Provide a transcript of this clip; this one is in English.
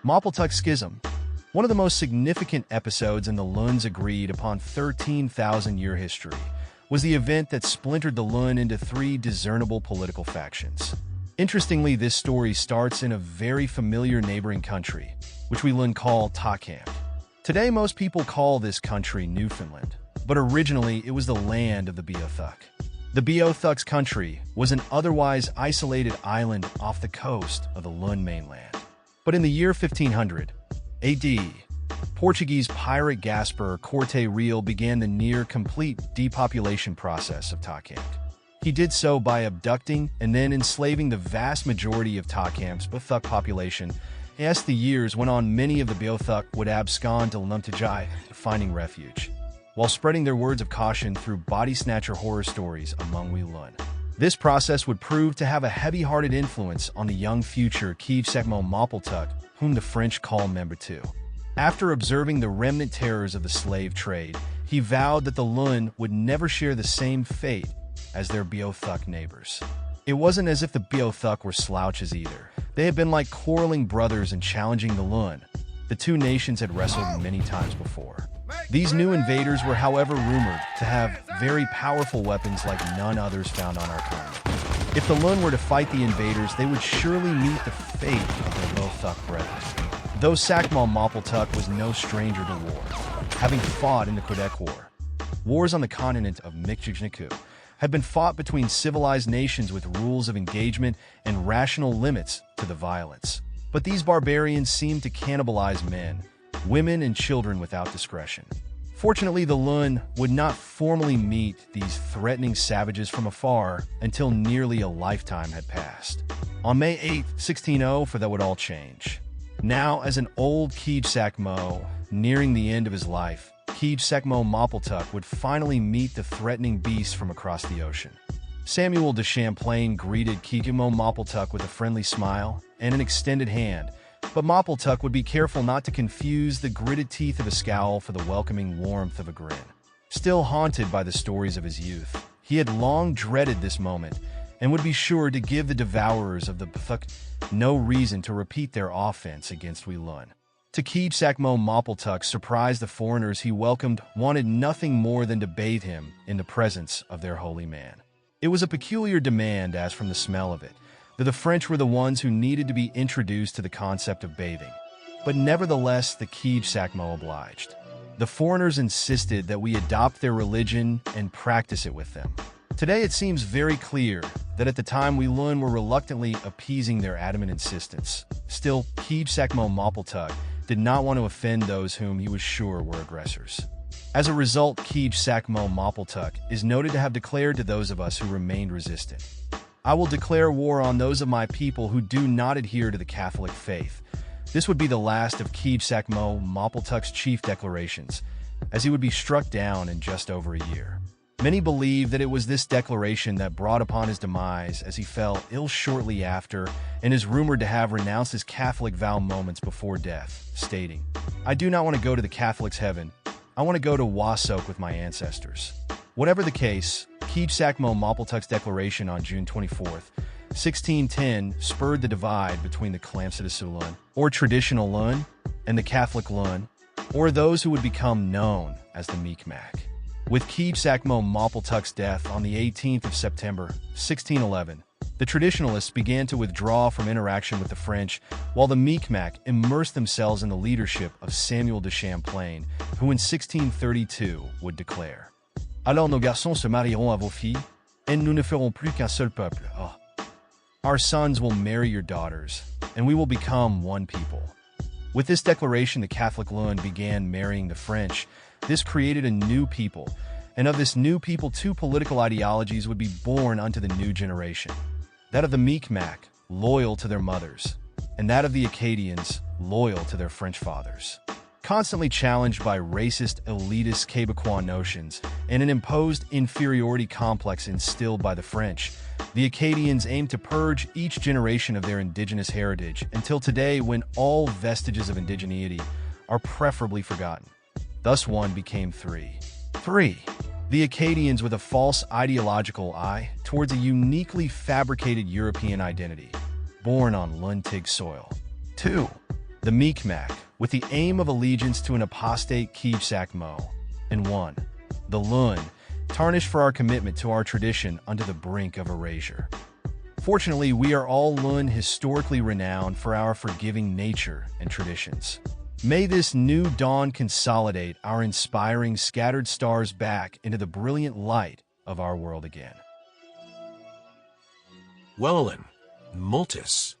Maupeltuk Schism, one of the most significant episodes in the Lnug's agreed-upon 13,000-year history, was the event that splintered the Lnug into three discernible political factions. Interestingly, this story starts in a very familiar neighboring country, which we Lnug call Takam. Today, most people call this country Newfoundland, but originally it was the land of the Beothuk. The Beothuk's country was an otherwise isolated island off the coast of the Lnug mainland. But in the year 1500 AD, Portuguese pirate Gaspar Corte Real began the near-complete depopulation process of Takam. He did so by abducting and then enslaving the vast majority of Takam's Beothuk population. As the years went on, many of the Beothuk would abscond to Lnug, finding refuge, while spreading their words of caution through body-snatcher horror stories among we Lnug. This process would prove to have a heavy-hearted influence on the young future Schism Maupeltuk, whom the French call Membertou. After observing the remnant terrors of the slave trade, he vowed that the Lnug would never share the same fate as their Beothuk neighbors. It wasn't as if the Beothuk were slouches either. They had been like quarreling brothers and challenging the Lnug. The two nations had wrestled many times before. These new invaders were, however, rumored to have very powerful weapons like none others found on our continent. If the Lnug were to fight the invaders, they would surely meet the fate of their Beothuk brethren. Though Schism Maupeltuk was no stranger to war, having fought in the Quebec War. Wars on the continent of Mi'kmaq had been fought between civilized nations with rules of engagement and rational limits to the violence. But these barbarians seemed to cannibalize men, women, and children without discretion. Fortunately, the Lnug would not formally meet these threatening savages from afar until nearly a lifetime had passed. On May 8, 1600, that would all change. Now, as an old Schism nearing the end of his life, Schism Maupeltuk would finally meet the threatening beast from across the ocean. Samuel de Champlain greeted Schism Maupeltuk with a friendly smile and an extended hand, but Maupeltuk would be careful not to confuse the gritted teeth of a scowl for the welcoming warmth of a grin. Still haunted by the stories of his youth, he had long dreaded this moment and would be sure to give the devourers of the Beothuk no reason to repeat their offense against we Lnug. To Schism Maupeltuk surprise the foreigners he welcomed wanted nothing more than to bathe him in the presence of their holy man. It was a peculiar demand as from the smell of it, that the French were the ones who needed to be introduced to the concept of bathing. But nevertheless, the Schism obliged. The foreigners insisted that we adopt their religion and practice it with them. Today it seems very clear that at the time we Lnug were reluctantly appeasing their adamant insistence. Still, Schism Maupeltuk did not want to offend those whom he was sure were aggressors. As a result, Schism Maupeltuk is noted to have declared to those of us who remained resistant, "I will declare war on those of my people who do not adhere to the Catholic faith." This would be the last of Schism Maupeltuk's chief declarations, as he would be struck down in just over a year. Many believe that it was this declaration that brought upon his demise, as he fell ill shortly after and is rumored to have renounced his Catholic vow moments before death, stating, "I do not want to go to the Catholic's heaven. I want to go to Wasok with my ancestors." Whatever the case, Schism Maupeltuk's declaration on June 24, 1610 spurred the divide between the Clamsitisu Lnug, or traditional Lnug, and the Catholic Lnug, or those who would become known as the Mi'kmaq. With Schism Maupeltuk's death on the 18th of September, 1611, the traditionalists began to withdraw from interaction with the French, while the Mi'kmaq immersed themselves in the leadership of Samuel de Champlain, who in 1632 would declare, "Alors nos garçons se marieront à vos filles, et nous ne ferons plus qu'un seul peuple. Oh. Our sons will marry your daughters, and we will become one people." With this declaration, the Catholic Lnug began marrying the French. This created a new people, and of this new people, two political ideologies would be born unto the new generation. That of the Mi'kmaq, loyal to their mothers, and that of the Acadians, loyal to their French fathers. Constantly challenged by racist, elitist Quebecois notions and an imposed inferiority complex instilled by the French, the Acadians aimed to purge each generation of their indigenous heritage until today, when all vestiges of indigeneity are preferably forgotten. Thus one became three. 3. The Acadians with a false ideological eye towards a uniquely fabricated European identity, born on Lnug soil. 2. the Mi'kmaq, with the aim of allegiance to an apostate Keepsack Mo, and 1. The Lun, tarnished for our commitment to our tradition onto the brink of erasure. Fortunately, we are all Lun historically renowned for our forgiving nature and traditions. May this new dawn consolidate our inspiring scattered stars back into the brilliant light of our world again. Wellan, multis.